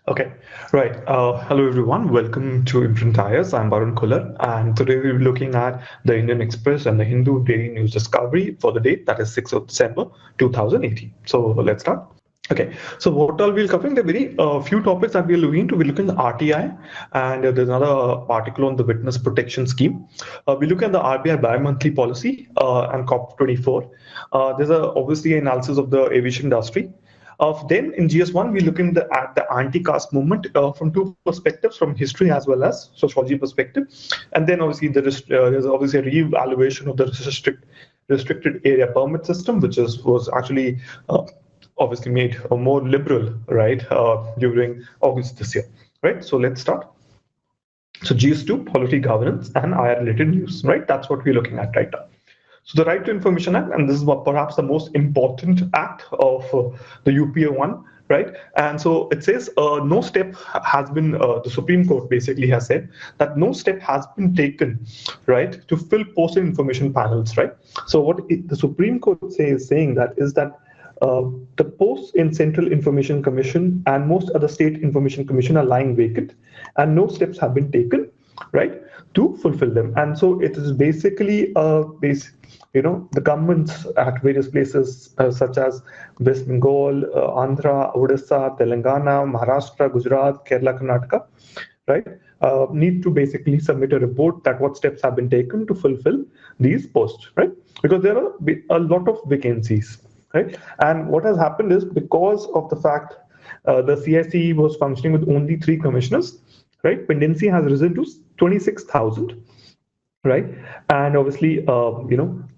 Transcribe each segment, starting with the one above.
Okay, right. Hello, everyone. Welcome to IMPRINT. I'm Varun Kular, and today we'll be looking at the Indian Express and the Hindu Daily News Discovery for the date that is 6th of December 2018. So let's start. Okay, so what all we'll covering the very few topics that we're looking into. We look at the RTI, and there's another article on the witness protection scheme. We look at the RBI bi-monthly policy and COP24. There's obviously an analysis of the aviation industry. Then in GS1, we look at the anti-caste movement from two perspectives, from history as well as sociology perspective. And then obviously there's obviously a re-evaluation of the restricted area permit system, which was actually obviously made more liberal, right, during August this year, right? So let's start. So GS2, polity governance and IR-related news, right? That's what we're looking at right now. So the Right to Information Act, and this is perhaps the most important act of the UPA one, right? And so it says no step has been, the Supreme Court basically has said that no step has been taken, right, to fill posted information panels, right? So what the Supreme Court is saying that is that the posts in Central Information Commission and most other state information commission are lying vacant, and no steps have been taken, right, to fulfill them. And so it is basically the governments at various places such as West Bengal, Andhra, Odisha, Telangana, Maharashtra, Gujarat, Kerala, Karnataka, right, need to basically submit a report that what steps have been taken to fulfill these posts, right? Because there are a lot of vacancies, right? And what has happened is because of the fact the CIC was functioning with only 3 commissioners, right? Pendency has risen to 26,000, right? And obviously,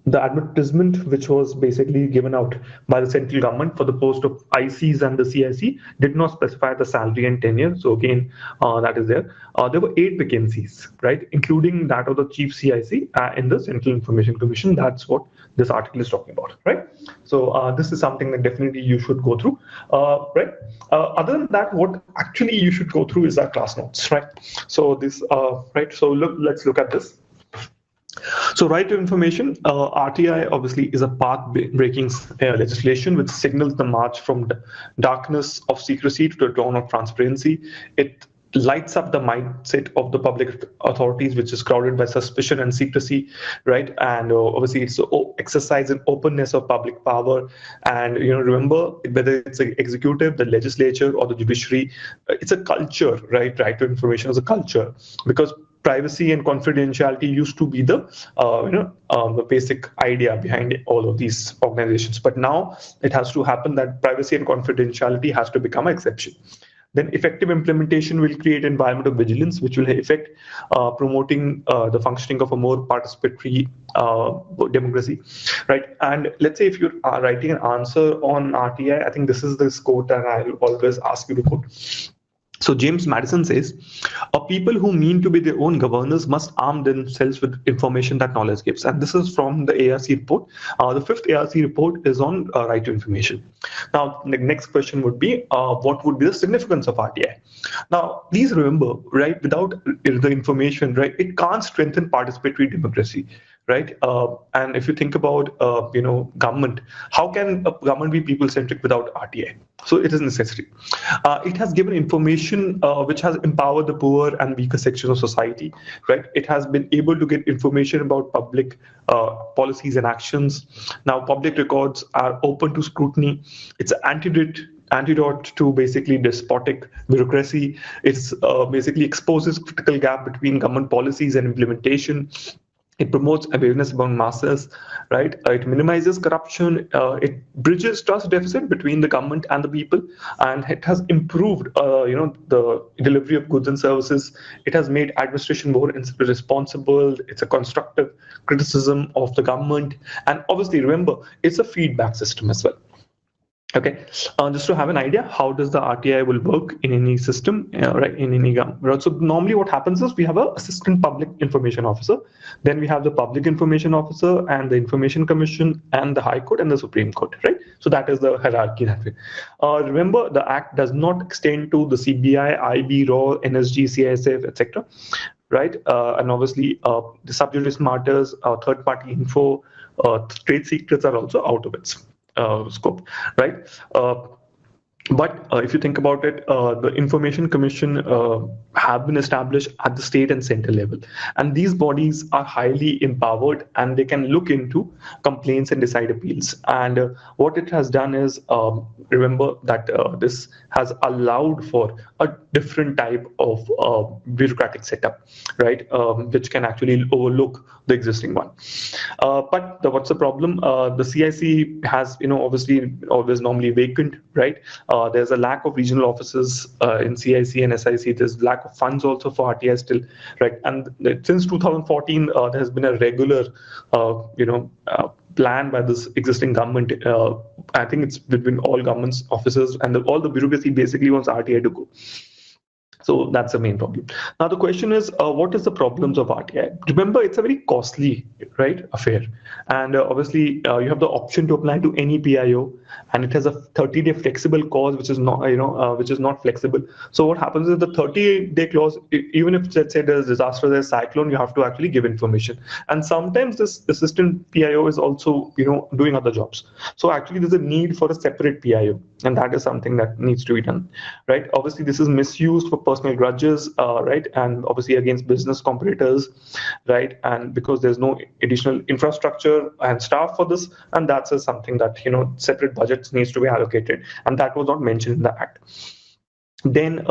the advertisement which was basically given out by the central government for the post of ICs and the CIC did not specify the salary and tenure. So again, that is there. There were 8 vacancies, right, including that of the chief CIC in the Central Information Commission. That's what this article is talking about, right? So this is something that definitely you should go through, right? Other than that, what actually you should go through is our class notes, right? So this, right? So let's look at this. So right to information, RTI obviously is a path-breaking legislation which signals the march from darkness of secrecy to the dawn of transparency. It lights up the mindset of the public authorities, which is crowded by suspicion and secrecy, right? And obviously it's exercise in openness of public power. And remember, whether it's the executive, the legislature, or the judiciary, it's a culture, right? Right to information is a culture, because privacy and confidentiality used to be the the basic idea behind all of these organizations, but now it has to happen that privacy and confidentiality has to become an exception. Then effective implementation will create an environment of vigilance, which will affect promoting the functioning of a more participatory democracy, right? And let's say if you're writing an answer on RTI, I think this is this quote that I'll always ask you to quote. So James Madison says, "A people who mean to be their own governors must arm themselves with information that knowledge gives." And this is from the ARC report. The 5th ARC report is on right to information. Now, the next question would be, what would be the significance of RTI? Now, please remember, right, without the information, right, it can't strengthen participatory democracy, right? And if you think about, government, how can a government be people-centric without RTI? So it is necessary. It has given information which has empowered the poor and weaker sections of society, right? It has been able to get information about public policies and actions. Now, public records are open to scrutiny. It's an antidote to basically despotic bureaucracy. It's basically exposes critical gap between government policies and implementation. It promotes awareness among masses, right? It minimizes corruption. It bridges trust deficit between the government and the people, and it has improved, the delivery of goods and services. It has made administration more responsible. It's a constructive criticism of the government, and obviously, remember, it's a feedback system as well. Okay, just to have an idea, how does the RTI will work in any system, right? In any government. So normally, what happens is we have an assistant public information officer, then we have the public information officer, and the information commission, and the High Court and the Supreme Court, right? So that is the hierarchy that way. Remember, the Act does not extend to the CBI, IB, RAW, NSG, CISF, etc. Right, and obviously the sub judice matters, third-party info, trade secrets are also out of its scope, right? But if you think about it, the Information Commission have been established at the state and center level, and these bodies are highly empowered, and they can look into complaints and decide appeals. And what it has done is, remember that this has allowed for a different type of bureaucratic setup, right, which can actually overlook the existing one. What's the problem? The CIC has, obviously always normally vacant, right? There's a lack of regional offices in CIC and SIC. There's lack of funds also for RTI still, right? And since 2014, there has been a regular, plan by this existing government. I think it's between all government's offices, and all the bureaucracy basically wants RTI to go. So that's the main problem. Now the question is, what is the problems of RTI? Remember, it's a very costly, right, affair, and obviously you have the option to apply to any PIO, and it has a 30-day flexible clause, which is not, which is not flexible. So what happens is the 30-day clause, even if let's say there's disaster, there's cyclone, you have to actually give information, and sometimes this assistant PIO is also, doing other jobs. So actually, there's a need for a separate PIO, and that is something that needs to be done, right? Obviously, this is misused for personal grudges, right, and obviously against business competitors, right, and because there's no additional infrastructure and staff for this, and that's something that, separate budgets needs to be allocated, and that was not mentioned in the act. Then,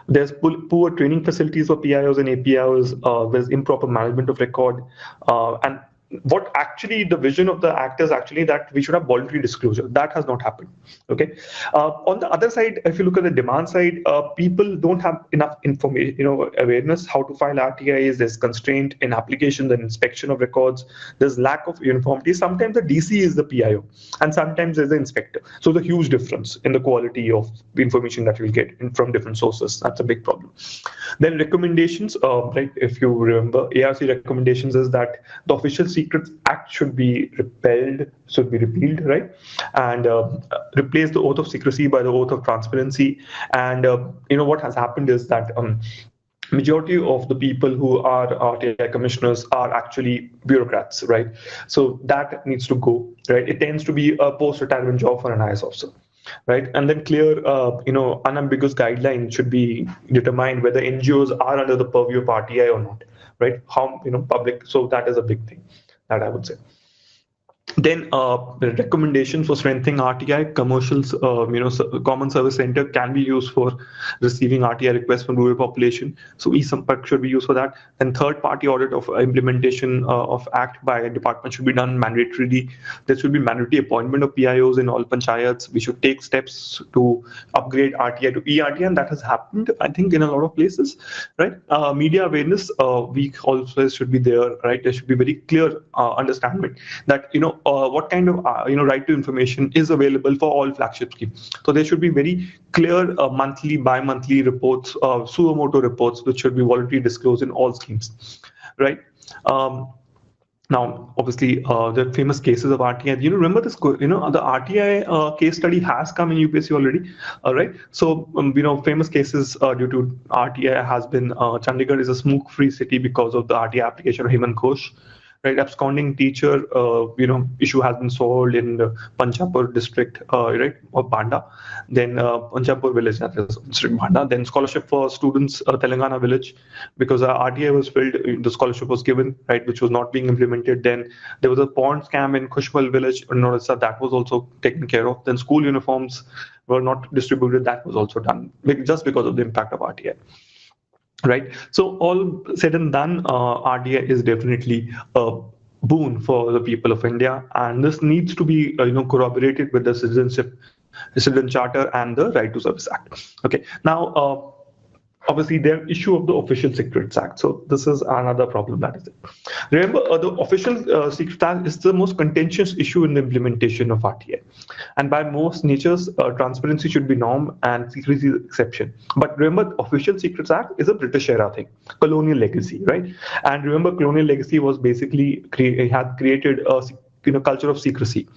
there's poor training facilities for PIOs and APIOs. There's improper management of record, and what actually the vision of the act is actually that we should have voluntary disclosure. That has not happened. Okay. On the other side, if you look at the demand side, people don't have enough information, awareness how to file RTIs. There's constraint in application and inspection of records. There's lack of uniformity. Sometimes the DC is the PIO, and sometimes there's the inspector. So the huge difference in the quality of the information that you'll get from different sources. That's a big problem. Then recommendations, right? If you remember, ARC recommendations is that the Official Secrets Act should be repealed, right? And replace the oath of secrecy by the oath of transparency. And what has happened is that majority of the people who are RTI commissioners are actually bureaucrats, right? So that needs to go, right? It tends to be a post-retirement job for an IS officer, right? And then clear, unambiguous guidelines should be determined whether NGOs are under the purview of RTI or not, right? How, public. So that is a big thing that I would say. Then the recommendations for strengthening RTI, commercials, common service center can be used for receiving RTI requests from rural population. So e-Sampark should be used for that. And third-party audit of implementation of Act by a department should be done mandatorily. There should be mandatory appointment of PIOs in all panchayats. We should take steps to upgrade RTI to e-RTI, and that has happened, I think, in a lot of places, right? Media awareness week also should be there, right? There should be very clear understanding that, what kind of right to information is available for all flagship schemes. So there should be very clear monthly, bi-monthly reports, suo motu reports, which should be voluntarily disclosed in all schemes, right? Now, obviously, the famous cases of RTI. Remember this? The RTI case study has come in UPSC already, right? So, famous cases due to RTI has been Chandigarh is a smoke-free city because of the RTI application of Hemant Ghosh. Right, absconding teacher, issue has been solved in the Panchapur district, right, of Banda. Then Panchapur village, that is district Banda. Then scholarship for students, Telangana village, because RTI was filled, the scholarship was given, right, which was not being implemented. Then there was a pond scam in Kushmal village in Odisha, that was also taken care of. Then school uniforms were not distributed, that was also done, just because of the impact of RTI. Right. So all said and done, RTI is definitely a boon for the people of India, and this needs to be corroborated with the Citizen Charter and the Right to Service Act. Okay. Now, obviously, the issue of the Official Secrets Act. So this is another problem that is it. Remember, the Official Secrets Act is the most contentious issue in the implementation of RTI. And by most natures, transparency should be norm and secrecy is exception. But remember, the Official Secrets Act is a British era thing, colonial legacy, right? And remember, colonial legacy was basically had created a culture of secrecy.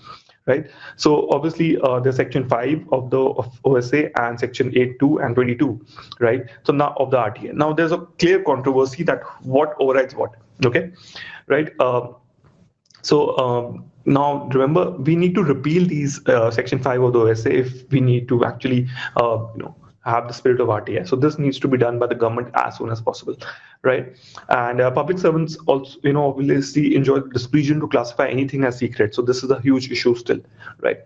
Right. So obviously, there's Section 5 of the OSA and Section 8.2 and 22, right? So now of the RTI. Now there's a clear controversy that what overrides what. Okay, right? So now remember, we need to repeal these Section 5 of the OSA if we need to actually, have the spirit of RTI. So this needs to be done by the government as soon as possible, right? And public servants also, obviously enjoy the discretion to classify anything as secret. So this is a huge issue still, right?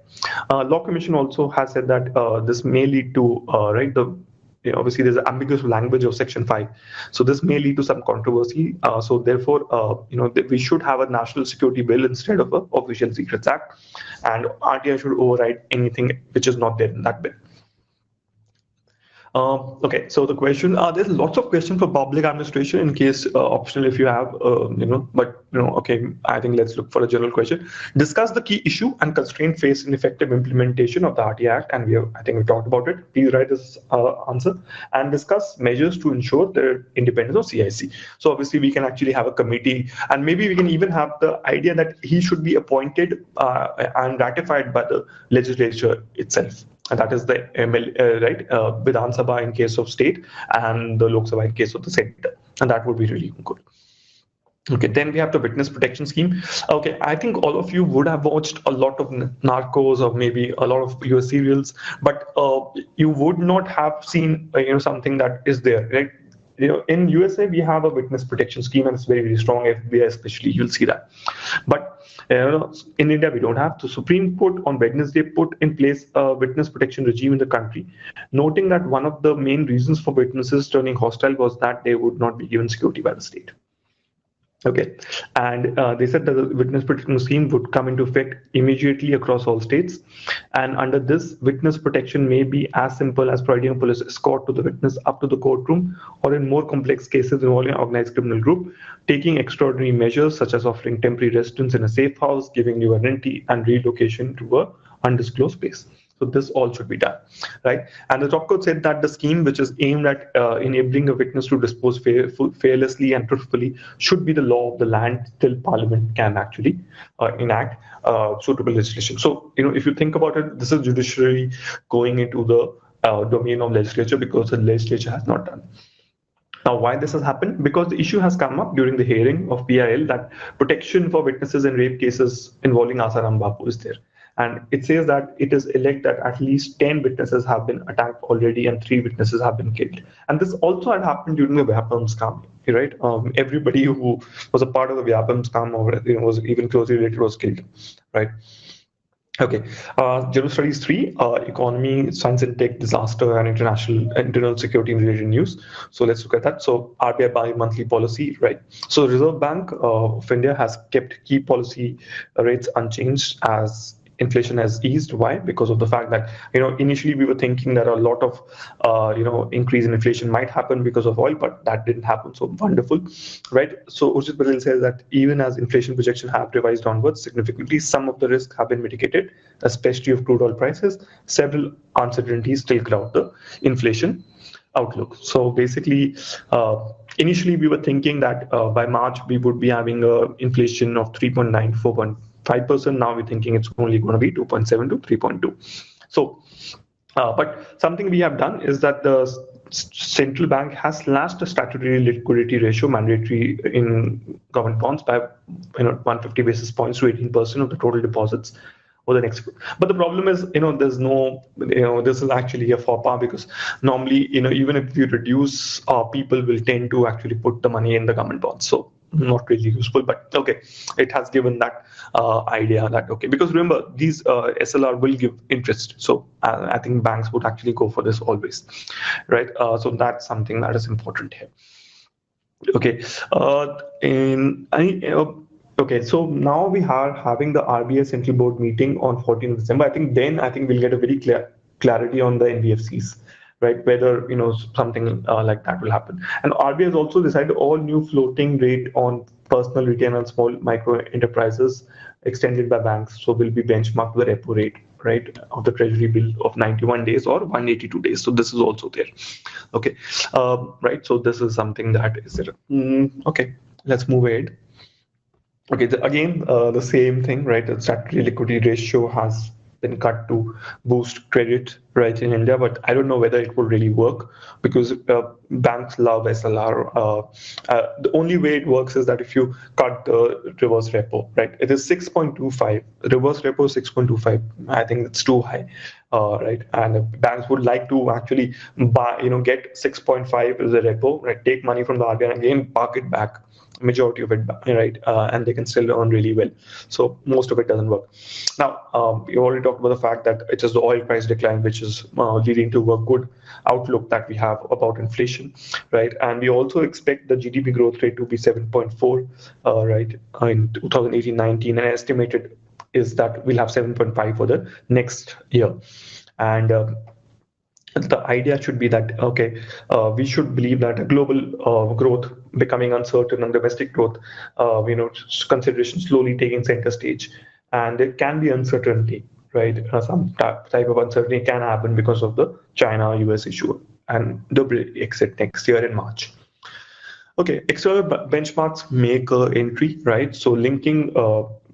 Law Commission also has said that this may lead to, right, obviously there's an ambiguous language of Section 5, so this may lead to some controversy. So therefore, we should have a national security bill instead of a official secrets act, and RTI should override anything which is not there in that bill. Okay, so the question, there's lots of questions for public administration in case optional if you have, okay, I think let's look for a general question. Discuss the key issue and constraint faced in effective implementation of the RTI Act, and I think we talked about it. Please write this answer and discuss measures to ensure the independence of CIC. So obviously we can actually have a committee, and maybe we can even have the idea that he should be appointed and ratified by the legislature itself. And that is the right, Vidhan Sabha in case of state and the Lok Sabha in case of the center, and that would be really good. Okay, then we have the witness protection scheme. Okay, I think all of you would have watched a lot of Narcos or maybe a lot of US serials, but you would not have seen something that is there, right? In USA we have a witness protection scheme, and it's very, very strong. FBI especially, you'll see that. But in India we don't have. The Supreme Court on Wednesday put in place a witness protection regime in the country, noting that one of the main reasons for witnesses turning hostile was that they would not be given security by the state. Okay, and they said that the witness protection scheme would come into effect immediately across all states. And under this, witness protection may be as simple as providing a police escort to the witness up to the courtroom, or in more complex cases involving an organized criminal group, taking extraordinary measures such as offering temporary residence in a safe house, giving you a rentee, and relocation to a undisclosed place. So this all should be done, right? And the top court said that the scheme, which is aimed at enabling a witness to dispose fearlessly and truthfully, should be the law of the land till Parliament can actually enact suitable legislation. So, if you think about it, this is judiciary going into the domain of legislature because the legislature has not done. Now, why this has happened? Because the issue has come up during the hearing of PIL that protection for witnesses in rape cases involving Asaram Bapu is there. And it says that it is alleged that at least 10 witnesses have been attacked already and 3 witnesses have been killed. And this also had happened during the Vyapam scam, right? Everybody who was a part of the Vyapam scam or was even closely related was killed, right? Okay, General Studies 3, Economy, Science and Tech, Disaster and Internal Security and Related News. So let's look at that. So RBI bi-monthly policy, right? So Reserve Bank of India has kept key policy rates unchanged as inflation has eased. Why? Because of the fact that initially we were thinking that a lot of increase in inflation might happen because of oil, but that didn't happen. So wonderful, right? So Urjit Patel says that even as inflation projections have revised downwards significantly, some of the risks have been mitigated, especially of crude oil prices. Several uncertainties still cloud the inflation outlook. So basically, initially we were thinking that by March we would be having a inflation of 3.9, 4.5%. Now we're thinking it's only going to be 2.7 to 3.2. So, but something we have done is that the central bank has slashed the statutory liquidity ratio mandatory in government bonds by 150 basis points to 18% of the total deposits over the next. But the problem is, there's no, this is actually a faux pas because normally, even if you reduce, people will tend to actually put the money in the government bonds. So not really useful, but okay, it has given that idea that okay, because remember these SLR will give interest, so I think banks would actually go for this always, right? So that's something that is important here. Okay, okay, so now we are having the RBI Central Board meeting on 14th December. I think we'll get a very clarity on the NBFCs. Right, whether something like that will happen. And RBI has also decided all new floating rate on personal, retail, and small micro enterprises extended by banks, so will be benchmarked with the repo rate, right, of the treasury bill of 91 days or 182 days. So this is also there. Okay, right. So this is something that is there. Okay, let's move ahead. Okay, again the same thing, right? The statutory liquidity ratio has been cut to boost credit right in India, but I don't know whether it will really work because banks love SLR. The only way it works is that if you cut the reverse repo, right? It is 6.25. Reverse repo is 6.25. I think it's too high, right? And banks would like to actually buy, get 6.5 as a repo, right? Take money from the RBI and again park it back, majority of it, right? And they can still earn really well. So most of it doesn't work. Now, you already talked about the fact that it is the oil price decline which is leading to a good outlook that we have about inflation, right? And we also expect the GDP growth rate to be 7.4, right, in 2018-19, and estimated is that we'll have 7.5 for the next year. And the idea should be that, okay, we should believe that global growth becoming uncertain and domestic growth, consideration slowly taking center stage. And there can be uncertainty, right? Some type of uncertainty can happen because of the China-US issue and the Brexit next year in March. Okay, external benchmarks make entry, right? So linking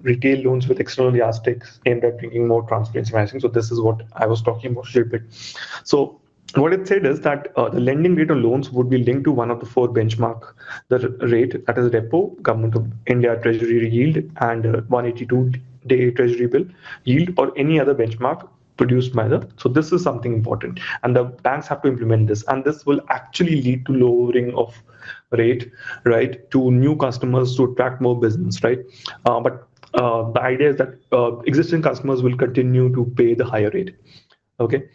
retail loans with external yardsticks aimed at bringing more transparency pricing. So this is what I was talking about a little bit. So what it said is that the lending rate on loans would be linked to one of the four benchmark, the rate, that is repo, Government of India Treasury yield, and 182-day Treasury bill yield, or any other benchmark produced by the. So this is something important, and the banks have to implement this, and this will actually lead to lowering of rate, right, to new customers to attract more business, right? But the idea is that existing customers will continue to pay the higher rate, okay?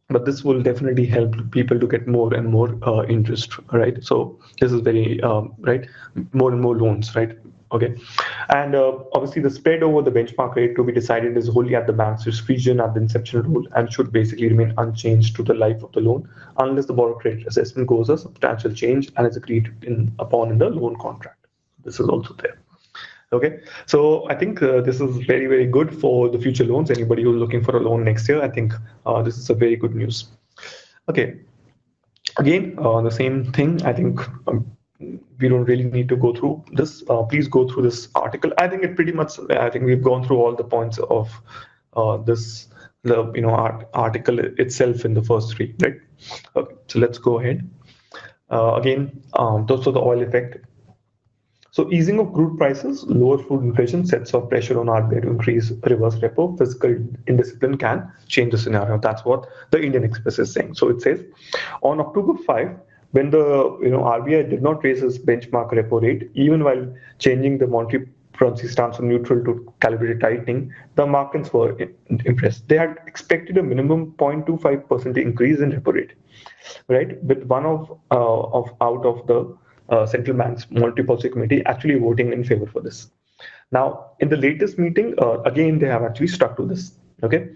But this will definitely help people to get more and more interest, right? So this is very, right, more and more loans, right? Okay, and obviously the spread over the benchmark rate to be decided is wholly at the bank's discretion at the inception rule and should basically remain unchanged to the life of the loan unless the borrower credit assessment goes a substantial change and is agreed upon in the loan contract. This is also there. Okay, so I think this is very, very good for the future loans. Anybody who's looking for a loan next year, I think this is a very good news. Okay, again, the same thing. I think we don't really need to go through this. Please go through this article. I think it pretty much. I think we've gone through all the points of this, article itself in the first three, right? Okay, so let's go ahead. Again, those are the oil effect. So easing of crude prices, lower food inflation sets off pressure on RBI to increase reverse repo. Fiscal indiscipline can change the scenario. That's what the Indian Express is saying. So it says, on October 5, when the RBI did not raise its benchmark repo rate, even while changing the monetary policy stance from neutral to calibrated tightening, the markets were impressed. They had expected a minimum 0.25% increase in repo rate, right? With one out of the central bank's monetary policy committee actually voting in favor for this. Now, in the latest meeting, again, they have actually stuck to this, okay,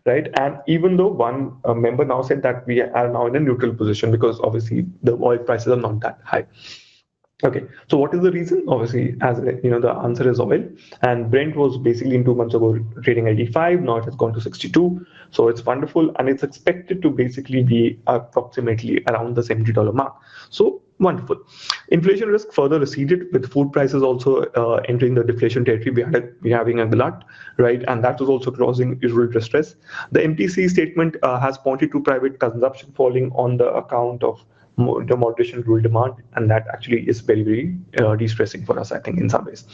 right? And even though one member now said that we are now in a neutral position because obviously the oil prices are not that high. Okay, so what is the reason? Obviously, as the answer is oil, and Brent was basically in 2 months ago trading 85. Now it has gone to 62, so it's wonderful, and it's expected to basically be approximately around the $70 mark. So wonderful. Inflation risk further receded with food prices also entering the deflation territory. We're having a glut, right, and that was also causing usual distress. The MPC statement has pointed to private consumption falling on the account of the moderation rule demand, and that actually is very, very de-stressing for us, I think, in some ways.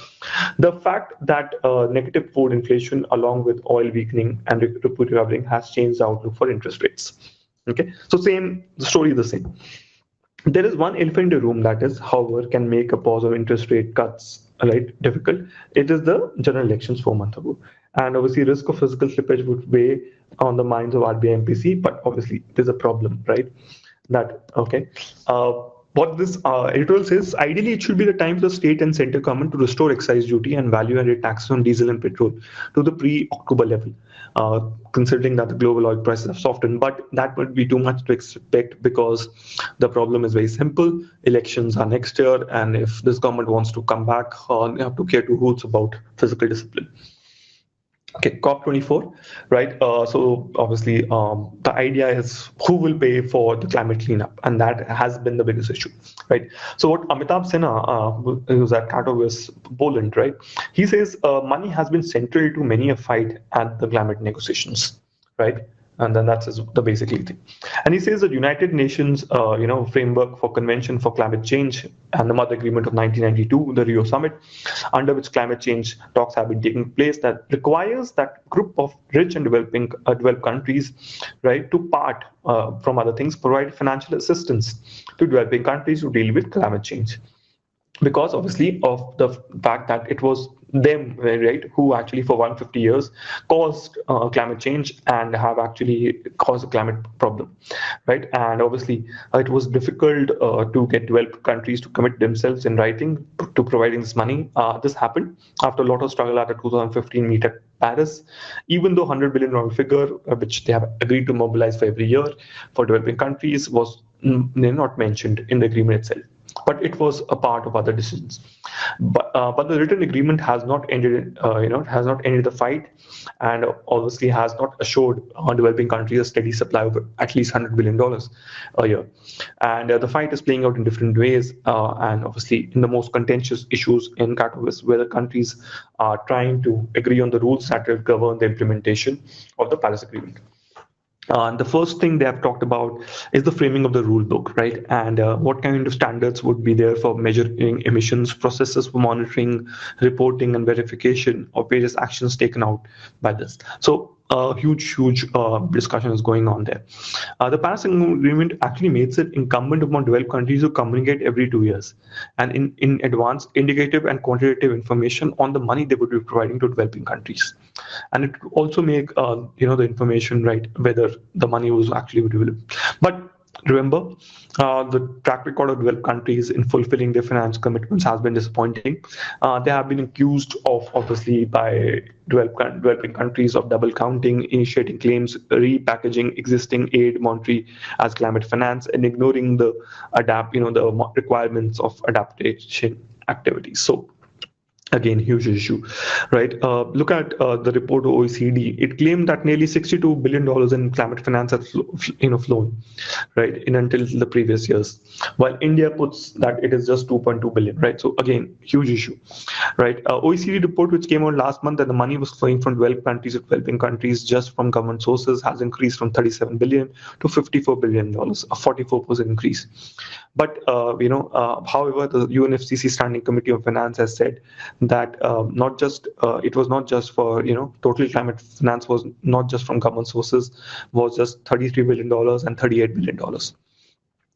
The fact that negative food inflation along with oil weakening and recovering has changed the outlook for interest rates. Okay, so the story is the same. There is one elephant in the room that is, however, can make a pause of interest rate cuts, right, difficult. It is the general elections 4 months ago. And obviously risk of physical slippage would weigh on the minds of RBI MPC, but obviously there's a problem, right? What this editorial says, ideally it should be the time for the state and central government to restore excise duty and value-added taxes on diesel and petrol to the pre-October level, considering that the global oil prices have softened. But that would be too much to expect because the problem is very simple. Elections are next year, and if this government wants to come back, they have to care two hoots about physical discipline. Okay, COP24, right? So obviously, the idea is who will pay for the climate cleanup, and that has been the biggest issue, right? So what Amitabh Sinha, who's at Katowice, Poland, right? He says money has been central to many a fight at the climate negotiations, right? And then that's the basically thing. And he says the United Nations, framework for Convention for Climate Change and the Mother Agreement of 1992, the Rio Summit, under which climate change talks have been taking place, that requires that group of rich and developed countries, right, to part from other things, provide financial assistance to developing countries to deal with climate change, because obviously of the fact that it was them, right, who actually for 150 years caused climate change and have actually caused a climate problem, right? And obviously it was difficult to get developed countries to commit themselves in writing to providing this money. This happened after a lot of struggle at the 2015 meet at Paris, even though $100 billion figure, which they have agreed to mobilize for every year for developing countries, was not mentioned in the agreement itself, but it was a part of other decisions. But the written agreement has not ended, has not ended the fight, and obviously has not assured developing countries a steady supply of at least $100 billion a year. And the fight is playing out in different ways, and obviously in the most contentious issues in Katowice, where the countries are trying to agree on the rules that will govern the implementation of the Paris Agreement. The first thing they have talked about is the framing of the rule book, right? And what kind of standards would be there for measuring emissions, processes for monitoring, reporting, and verification of various actions taken out by this. So a huge discussion is going on there. The Paris Agreement actually makes it incumbent upon developed countries to communicate every 2 years and in advance indicative and quantitative information on the money they would be providing to developing countries. And it also make the information, right, whether the money was actually available. But remember, the track record of developed countries in fulfilling their finance commitments has been disappointing. They have been accused of, obviously, by developing countries of double counting, initiating claims, repackaging existing aid monetary as climate finance, and ignoring the requirements of adaptation activities. So again, huge issue, right? Look at the report of OECD. It claimed that nearly $62 billion in climate finance has flown, right, in until the previous years, while India puts that it is just 2.2 billion, right? So again, huge issue, right? OECD report, which came out last month, that the money was flowing from developed countries to developing countries just from government sources, has increased from 37 billion to $54 billion, a 44% increase. But however, the UNFCCC Standing Committee on Finance has said that it was not just for total climate finance was not just from government sources, was just $33 billion and $38 billion.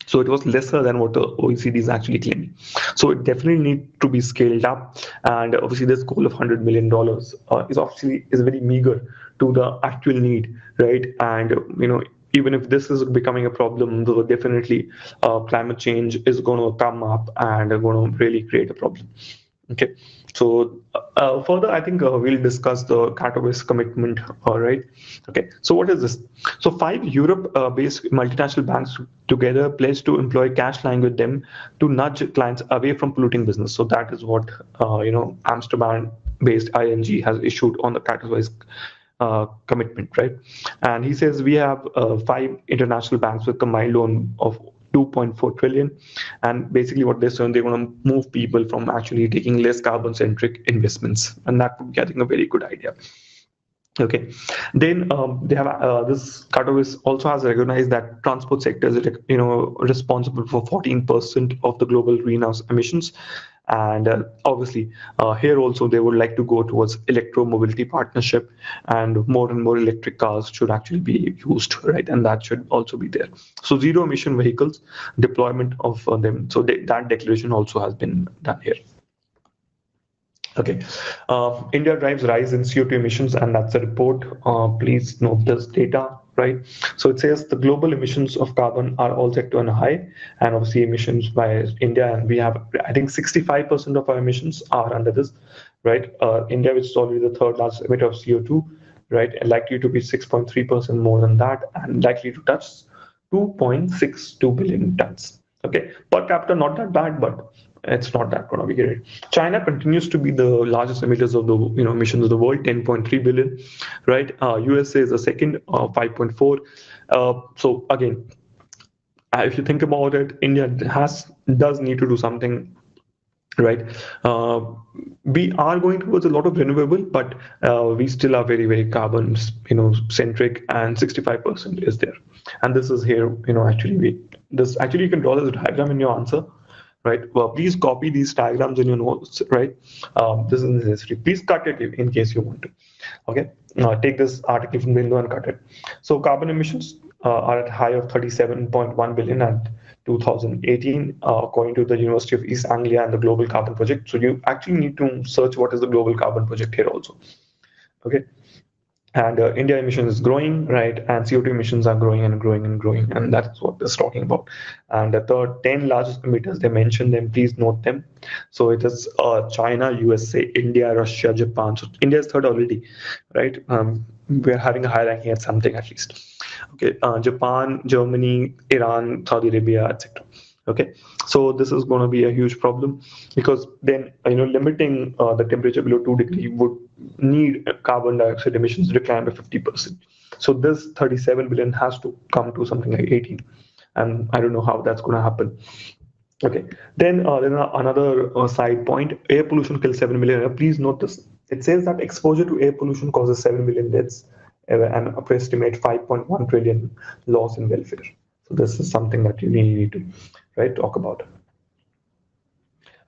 So it was lesser than what the OECD is actually claiming. So it definitely needs to be scaled up. And obviously this goal of $100 million is very meager to the actual need, right? And even if this is becoming a problem, though definitely climate change is going to come up and going to really create a problem. Okay, so further, I think we'll discuss the Katowice commitment. All right. Okay, so what is this? So 5 Europe-based multinational banks together pledged to employ cash line with them to nudge clients away from polluting business. So that is what Amsterdam-based ING has issued on the Katowice commitment, right? And he says we have 5 international banks with combined loan of 2.4 trillion, and basically what they're saying, they want to move people from actually taking less carbon centric investments, and that would be, I think, a very good idea. Okay, then they have this Katowice also has recognized that transport sector is responsible for 14% of the global greenhouse emissions, and obviously here also they would like to go towards electro-mobility partnership, and more electric cars should actually be used, right? And that should also be there. So zero emission vehicles, deployment of them. So that declaration also has been done here. Okay, India drives rise in CO2 emissions, and that's a report. Please note this data, right? So it says the global emissions of carbon are all set to a high, and obviously emissions by India, and we have, I think, 65% of our emissions are under this, right? India, which is already the third largest emitter of CO2, right, and likely to be 6.3% more than that, and likely to touch 2.62 billion tons. Okay, per capita, not that bad, but it's not that going to be great. China continues to be the largest emitters of the emissions of the world, 10.3 billion, right? USA is the second, 5.4. So again, if you think about it, India does need to do something, right? We are going towards a lot of renewable, but we still are very, very carbon, centric, and 65% is there. And this is here, actually you can draw this diagram in your answer, right? Well, please copy these diagrams in your notes, right? This is necessary. Please cut it in case you want to. Okay, take this article from the Hindu and cut it. So carbon emissions are at a high of 37.1 billion at 2018, according to the University of East Anglia and the Global Carbon Project. So you actually need to search what is the Global Carbon Project here also. Okay. And India emissions is growing, right? And CO2 emissions are growing and growing and growing. And that's what this is talking about. And the 10 largest emitters, they mention them, please note them. So it is China, USA, India, Russia, Japan. So India is third already, right? We're having a high ranking at something at least. Okay, Japan, Germany, Iran, Saudi Arabia, etc. Okay, so this is going to be a huge problem, because then limiting the temperature below 2 degrees would need carbon dioxide emissions decline by 50%. So this 37 billion has to come to something like 18, and I don't know how that's going to happen. Okay, then another side point: air pollution kills 7 million. Please note this. It says that exposure to air pollution causes 7 million deaths and estimate 5.1 trillion loss in welfare. So this is something that you need to talk about.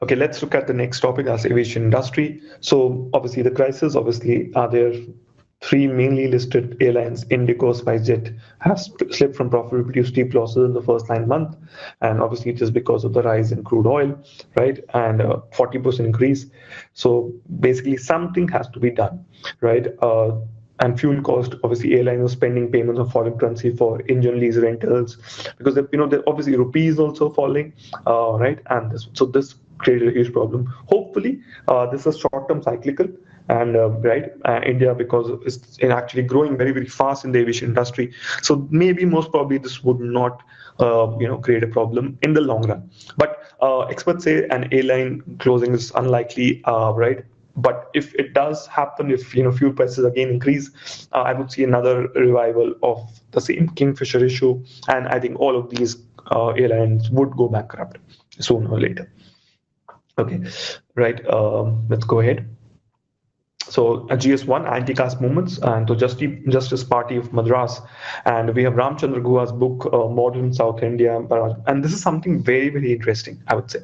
Okay, let's look at the next topic, as aviation industry. So obviously the crisis, are there three mainly listed airlines, Indigo, SpiceJet, have slipped from profitability to steep losses in the first 9 months. And obviously it is because of the rise in crude oil, right? And 40% increase. So basically something has to be done, right? And fuel cost, obviously airlines are spending payments of foreign currency for engine lease rentals, because obviously rupee is also falling, right? And this created a huge problem. Hopefully this is short-term cyclical, and India, because it's actually growing very, very fast in the aviation industry, so maybe most probably this would not create a problem in the long run. But experts say an airline closing is unlikely, right? But if it does happen, if fuel prices again increase, I would see another revival of the same Kingfisher issue, and I think all of these airlines would go bankrupt sooner or later. Okay, right. Let's go ahead. So GS1, anti-caste movements, and the Justice Party of Madras, and we have Ramchandra Guha's book, Modern South India, and this is something very, very interesting, I would say,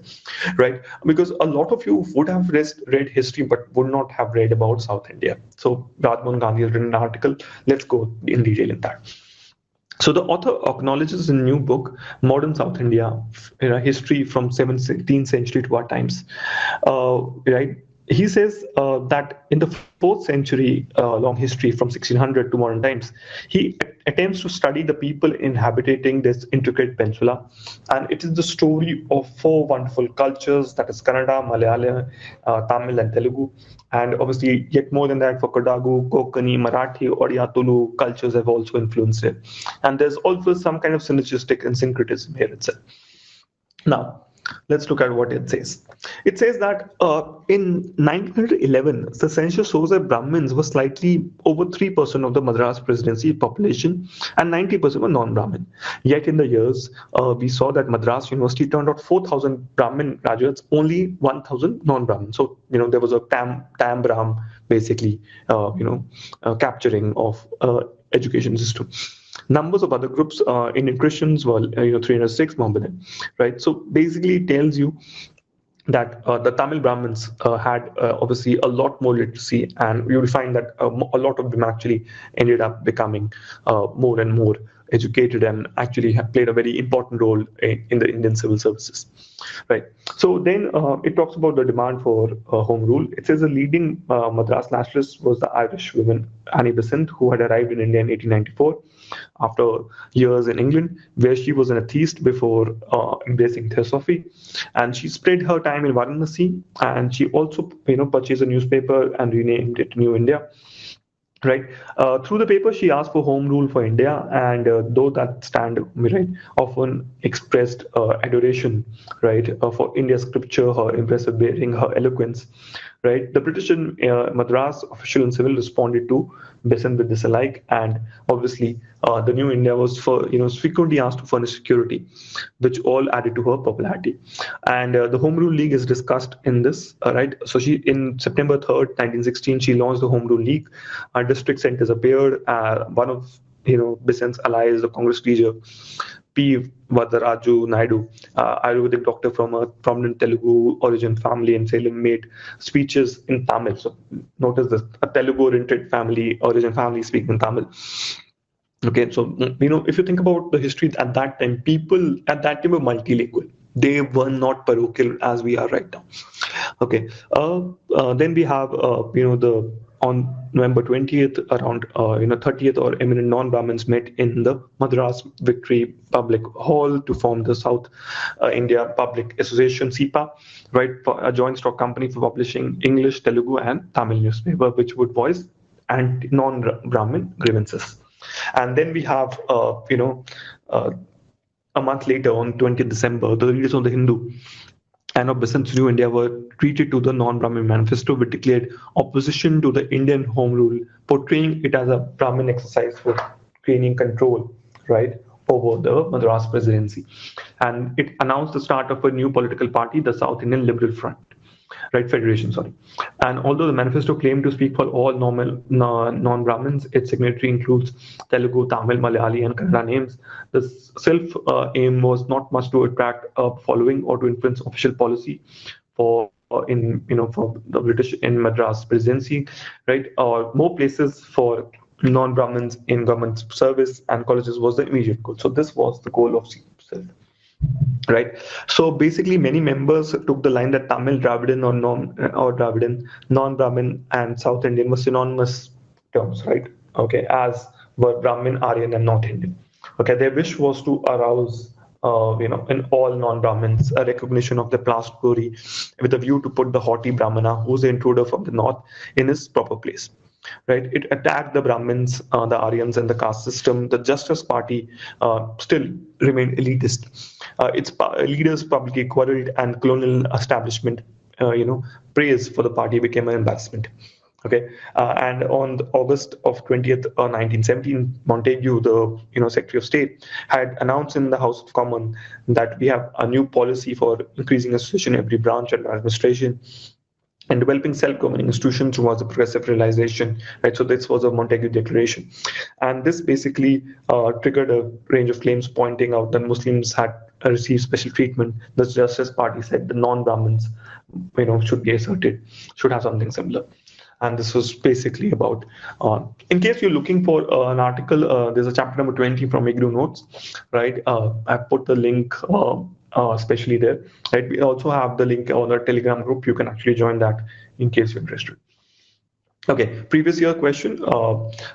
right? Because a lot of you would have read history, but would not have read about South India. So Radhamohan Gandhi has written an article. Let's go in detail in that. So the author acknowledges in a new book, Modern South India, history from 17th century to our times, right? He says that in the 4th century long history from 1600 to modern times, he attempts to study the people inhabiting this intricate peninsula. And it is the story of 4 wonderful cultures, that is Kannada, Malayalam, Tamil and Telugu. And obviously, yet more than that, for Kodagu, Konkani, Marathi, Odia, Tulu cultures have also influenced it. And there's also some kind of synergistic and syncretism here itself. Now, let's look at what it says. It says that in 1911, the census shows that Brahmins were slightly over 3% of the Madras presidency population, and 90% were non-Brahmin. Yet in the years, we saw that Madras University turned out 4,000 Brahmin graduates, only 1,000 non-Brahmin. So, there was a tam Brahm, basically, capturing of education system. Numbers of other groups, Indian Christians were 306 Mohammedan, right? So basically it tells you that the Tamil Brahmins had obviously a lot more literacy, and you will find that a lot of them actually ended up becoming more and more educated, and actually have played a very important role in the Indian civil services, right? So then it talks about the demand for home rule. It says the leading Madras nationalist was the Irish woman Annie Besant, who had arrived in India in 1894 after years in England, where she was an atheist before embracing theosophy. And she spent her time in Varanasi, and she also purchased a newspaper and renamed it New India. right? Through the paper, she asked for home rule for India, and though that stand, right, often expressed adoration, right, for India's scripture, her impressive bearing, her eloquence, right. The British and Madras official and civil responded to Besant with this alike, and obviously the new India was for frequently asked to furnish security, which all added to her popularity. And the Home Rule League is discussed in this, right? So she, in September 3rd, 1916, she launched the Home Rule League. District centers appeared. One of Besant's allies, the Congress leader P. Vadaraju Naidu, Ayurvedic doctor from a prominent Telugu origin family in Salem, made speeches in Tamil. So notice this: a Telugu-oriented family speaking Tamil. Okay, so if you think about the history at that time, people at that time were multilingual. They were not parochial as we are right now. Okay, then we have the on November 20th, around 30th, or eminent non-Brahmins met in the Madras Victory Public Hall to form the South India Public Association (SIPA), right, for a joint stock company for publishing English, Telugu, and Tamil newspaper, which would voice and non-Brahmin grievances. And then we have, a month later, on 20th December, the leaders of the Hindu and of Besant's New India were treated to the non-Brahmin manifesto, which declared opposition to the Indian home rule, portraying it as a Brahmin exercise for gaining control, right, over the Madras presidency. And it announced the start of a new political party, the South Indian Liberal Front. Right, Federation, sorry. And although the manifesto claimed to speak for all non-Brahmins, its signatory includes Telugu, Tamil, Malayali, and Kannada names. The self-aim was not much to attract a following or to influence official policy for for the British in Madras presidency, right? Or more places for non-Brahmins in government service and colleges was the immediate goal. So this was the goal of self. Right. So basically, many members took the line that Tamil, Dravidian, or Dravidian, non-Brahmin, and South Indian were synonymous terms, right? Okay, as were Brahmin, Aryan, and North Indian. Okay, their wish was to arouse, in all non-Brahmins, a recognition of their past glory, with a view to put the haughty Brahmana, who's the intruder from the north, in his proper place. Right, it attacked the Brahmins, the Aryans, and the caste system. The Justice Party still remained elitist. Its leaders publicly quarreled, and colonial establishment, praise for the party became an embarrassment. Okay, and on August of 20th, 1917, Montagu, the Secretary of State, had announced in the House of Commons that we have a new policy for increasing association in every branch and administration, and developing self-governing institutions was a progressive realization, right? So this was a Montagu Declaration, and this basically triggered a range of claims pointing out that Muslims had received special treatment. The Justice Party said the non-Brahmins, should be asserted, should have something similar. And this was basically about. In case you're looking for an article, there's a chapter number 20 from IGNU Notes, right? I put the link. Especially there, right? We also have the link on our Telegram group. You can actually join that in case you're interested. Okay, previous year question,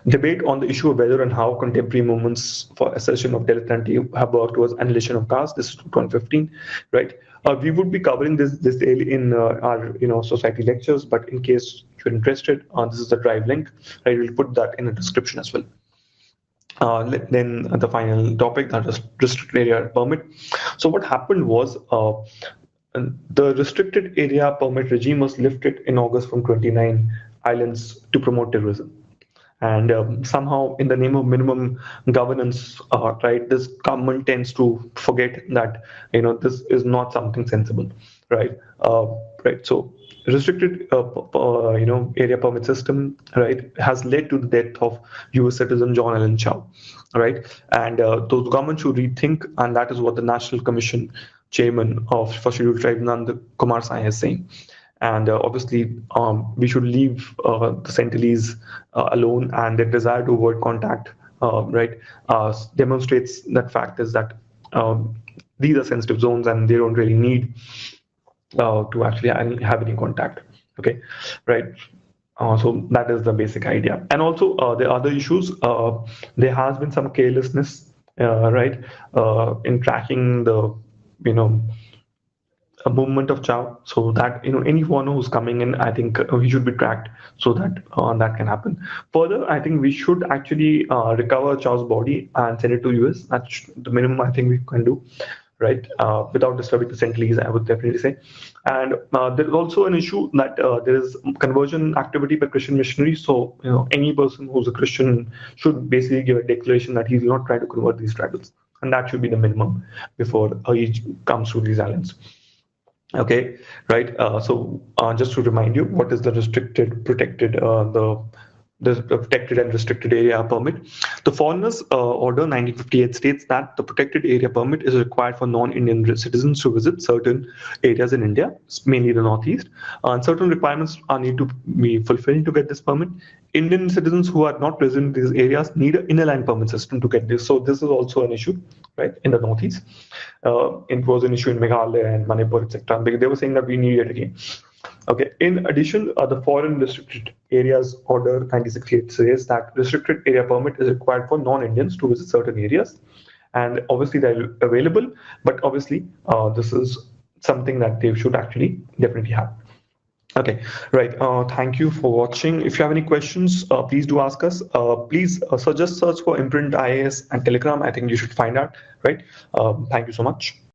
debate on the issue of whether and how contemporary movements for assertion of dilettanti have worked towards annihilation of caste. This is 2015, right? We would be covering this daily in our society lectures, but in case you're interested, this is the drive link. I will put that in the description as well. Then the final topic, that is restricted area permit. So what happened was the restricted area permit regime was lifted in August from 29 islands to promote tourism. And somehow, in the name of minimum governance, right, this government tends to forget that this is not something sensible, right? Right. So restricted area permit system, right, has led to the death of US citizen John Allen Chow, right? And those governments should rethink, and that is what the National Commission chairman for Scheduled Tribes Nand Kumar Sai is saying. And obviously, we should leave the Sentinelese alone, and their desire to avoid contact, right, demonstrates that fact is that these are sensitive zones and they don't really need to actually have any contact. Okay, right. So that is the basic idea. And also the other issues, there has been some carelessness, right, in tracking the a movement of chow, so that any foreigner who's coming in, I think he should be tracked, so that that can happen. Further, I think we should actually recover chow's body and send it to US. That's the minimum I think we can do, right? Without disturbing the Sentinelese, I would definitely say. And there is also an issue that there is conversion activity by Christian missionaries. So any person who's a Christian should basically give a declaration that he's not trying to convert these tribals, and that should be the minimum before he comes to these islands. Okay, right. So just to remind you, what is the restricted, protected, the protected and restricted area permit? The Foreigners Order 1958 states that the protected area permit is required for non-Indian citizens to visit certain areas in India, mainly the Northeast. And certain requirements are need to be fulfilled to get this permit. Indian citizens who are not present in these areas need an inner line permit system to get this. So this is also an issue, right, in the Northeast. It was an issue in Meghalaya and Manipur, etc. They were saying that we need it again. Okay. In addition, the Foreign Restricted Areas Order 1968 says that restricted area permit is required for non-Indians to visit certain areas, and obviously they're available. But obviously, this is something that they should actually definitely have. Okay, right. Thank you for watching. If you have any questions, please do ask us. Please just search for Imprint IAS and Telegram. I think you should find out, right? Thank you so much.